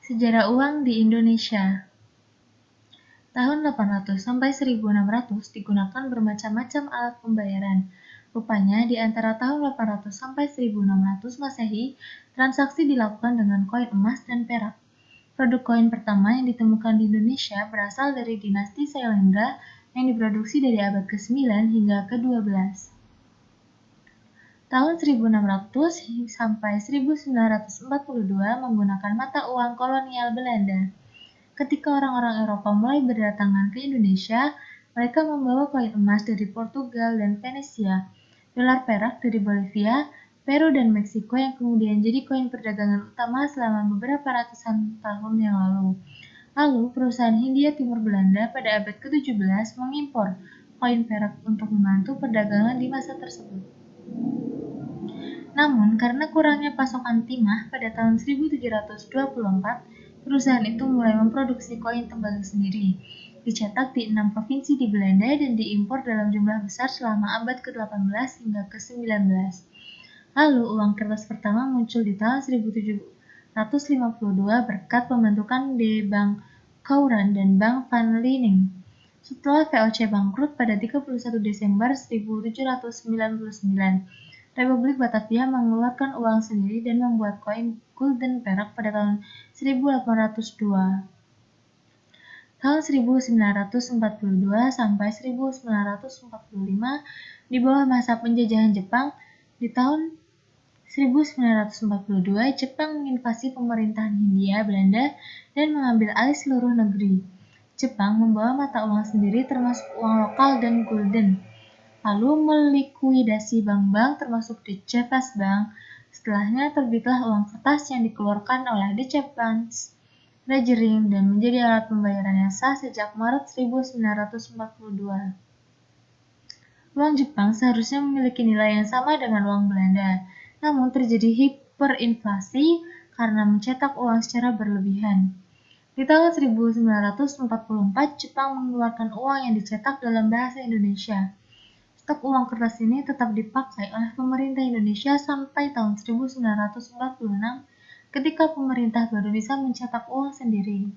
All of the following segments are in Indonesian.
Sejarah uang di Indonesia. Tahun 800 sampai 1600 digunakan bermacam-macam alat pembayaran. Rupanya, di antara tahun 800 sampai 1600 Masehi, transaksi dilakukan dengan koin emas dan perak. Produk koin pertama yang ditemukan di Indonesia berasal dari dinasti Sailendra yang diproduksi dari abad ke-9 hingga ke-12. Tahun 1600 sampai 1942 menggunakan mata uang kolonial Belanda. Ketika orang-orang Eropa mulai berdatangan ke Indonesia, mereka membawa koin emas dari Portugal dan Venesia, dolar perak dari Bolivia, Peru dan Meksiko yang kemudian jadi koin perdagangan utama selama beberapa ratusan tahun yang lalu. Lalu, perusahaan Hindia Timur Belanda pada abad ke-17 mengimpor koin perak untuk membantu perdagangan di masa tersebut. Namun, karena kurangnya pasokan timah pada tahun 1724, perusahaan itu mulai memproduksi koin tembaga sendiri, dicetak di 6 provinsi di Belanda dan diimpor dalam jumlah besar selama abad ke-18 hingga ke-19. Lalu, uang kertas pertama muncul di tahun 1752 berkat pembentukan de Bank Couran dan Bank Van Liening. Setelah VOC bangkrut pada 31 Desember 1799, Republik Batavia mengeluarkan uang sendiri dan membuat koin gulden perak pada tahun 1802. Tahun 1942 sampai 1945 di bawah masa penjajahan Jepang, di tahun 1942 Jepang menginvasi pemerintahan Hindia Belanda dan mengambil alih seluruh negeri. Jepang membawa mata uang sendiri termasuk uang lokal dan gulden, lalu melikuidasi bank-bank termasuk Deutsche Bank. Setelahnya terbitlah uang kertas yang dikeluarkan oleh Deutsche Bank Regering dan menjadi alat pembayaran yang sah sejak Maret 1942. Uang Jepang seharusnya memiliki nilai yang sama dengan uang Belanda, namun terjadi hiperinflasi karena mencetak uang secara berlebihan. Di tahun 1944, Jepang mengeluarkan uang yang dicetak dalam bahasa Indonesia. Stok uang kertas ini tetap dipakai oleh pemerintah Indonesia sampai tahun 1946 ketika pemerintah baru bisa mencetak uang sendiri.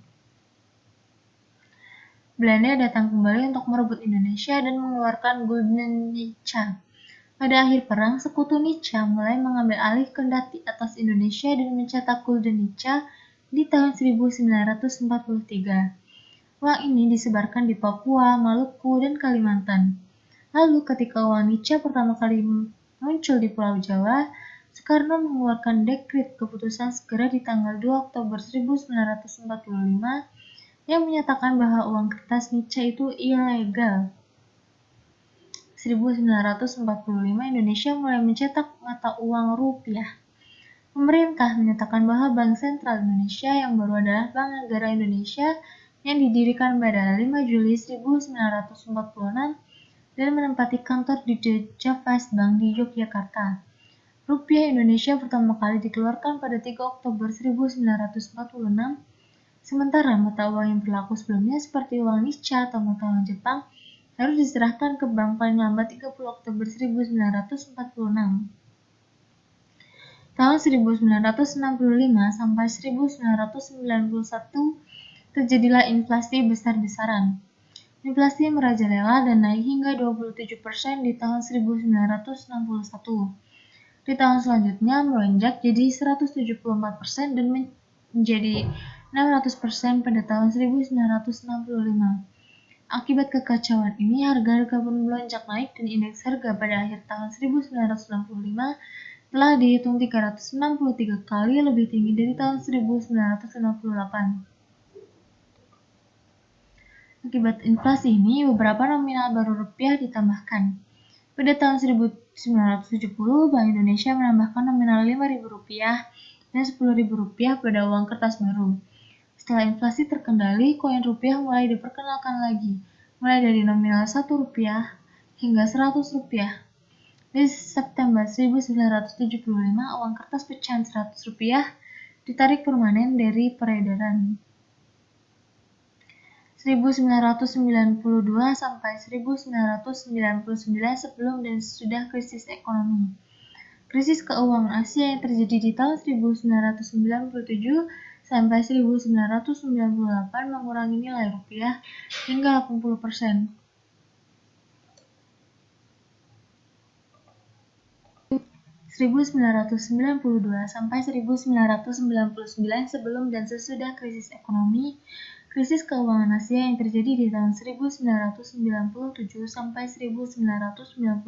Belanda datang kembali untuk merebut Indonesia dan mengeluarkan Gulden Nica. Pada akhir perang, sekutu Nica mulai mengambil alih kendati atas Indonesia dan mencetak Gulden Nica di tahun 1943. Uang ini disebarkan di Papua, Maluku, dan Kalimantan. Lalu ketika uang Nica pertama kali muncul di Pulau Jawa, Soekarno mengeluarkan dekret keputusan segera di tanggal 2 Oktober 1945 yang menyatakan bahwa uang kertas Nica itu ilegal. 1945 Indonesia mulai mencetak mata uang rupiah. Pemerintah menyatakan bahwa Bank Sentral Indonesia yang baru adalah Bank Negara Indonesia yang didirikan pada 5 Juli 1946 dan menempati kantor di Deutsche Bank di Yogyakarta. Rupiah Indonesia pertama kali dikeluarkan pada 3 Oktober 1946, sementara mata uang yang berlaku sebelumnya seperti uang Nica atau mata uang Jepang harus diserahkan ke bank paling lambat 30 Oktober 1946. Tahun 1965 sampai 1991 terjadilah inflasi besar-besaran. Inflasi merajalela dan naik hingga 27% di tahun 1961. Di tahun selanjutnya melonjak jadi 174% dan menjadi 600% pada tahun 1965. Akibat kekacauan ini, harga-harga pun melonjak naik dan indeks harga pada akhir tahun 1965 telah dihitung 363 kali lebih tinggi dari tahun 1958. Akibat inflasi ini, beberapa nominal baru rupiah ditambahkan. Pada tahun 1970, Bank Indonesia menambahkan nominal Rp5.000 dan Rp10.000 pada uang kertas baru. Setelah inflasi terkendali, koin rupiah mulai diperkenalkan lagi, mulai dari nominal Rp1 hingga Rp100. Di September 1975, uang kertas pecahan Rp100 ditarik permanen dari peredaran. 1992 sampai 1999 sebelum dan sesudah krisis ekonomi. Krisis keuangan Asia yang terjadi di tahun 1997 sampai 1998 mengurangi nilai rupiah hingga 80%. 1992 sampai 1999 sebelum dan sesudah krisis ekonomi, krisis keuangan Asia yang terjadi di tahun 1997 sampai 1998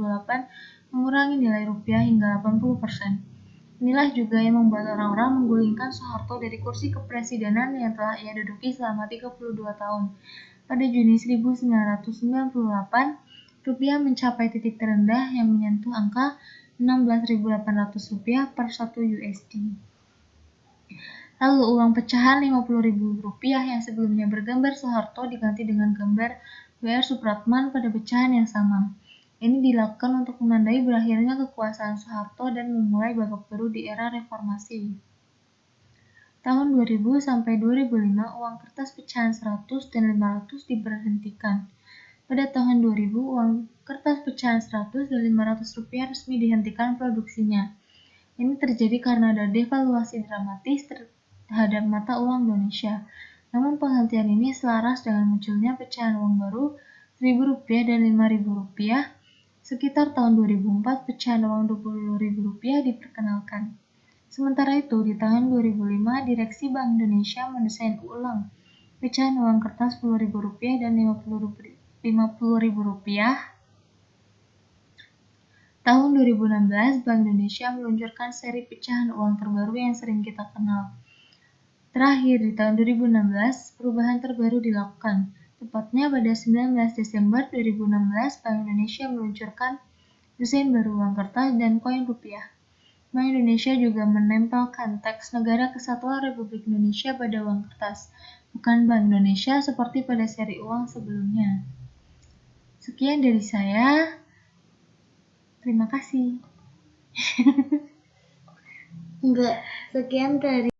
mengurangi nilai rupiah hingga 80%. Inilah juga yang membuat orang-orang menggulingkan Soeharto dari kursi kepresidenan yang telah ia duduki selama 32 tahun. Pada Juni 1998, rupiah mencapai titik terendah yang menyentuh angka Rp16.800 per 1 USD. Lalu uang pecahan Rp50.000 yang sebelumnya bergambar Soeharto diganti dengan gambar W.R. Supratman pada pecahan yang sama. Ini dilakukan untuk menandai berakhirnya kekuasaan Soeharto dan memulai babak baru di era reformasi. Tahun 2000 sampai 2005 uang kertas pecahan 100 dan 500 diberhentikan. Pada tahun 2000, uang kertas pecahan 100 dan 500 rupiah resmi dihentikan produksinya. Ini terjadi karena ada devaluasi dramatis terhadap mata uang Indonesia. Namun penghentian ini selaras dengan munculnya pecahan uang baru Rp1.000 dan Rp5.000. Sekitar tahun 2004, pecahan uang Rp20.000 diperkenalkan. Sementara itu, di tahun 2005, Direksi Bank Indonesia mendesain ulang pecahan uang kertas Rp10.000 dan Rp50.000. Tahun 2016, Bank Indonesia meluncurkan seri pecahan uang terbaru yang sering kita kenal. Terakhir, di tahun 2016, perubahan terbaru dilakukan. Tepatnya pada 19 Desember 2016, Bank Indonesia meluncurkan desain baru uang kertas dan koin rupiah. Bank Indonesia juga menempelkan teks Negara Kesatuan Republik Indonesia pada uang kertas, bukan Bank Indonesia seperti pada seri uang sebelumnya. Sekian dari saya. Terima kasih. Sekian dari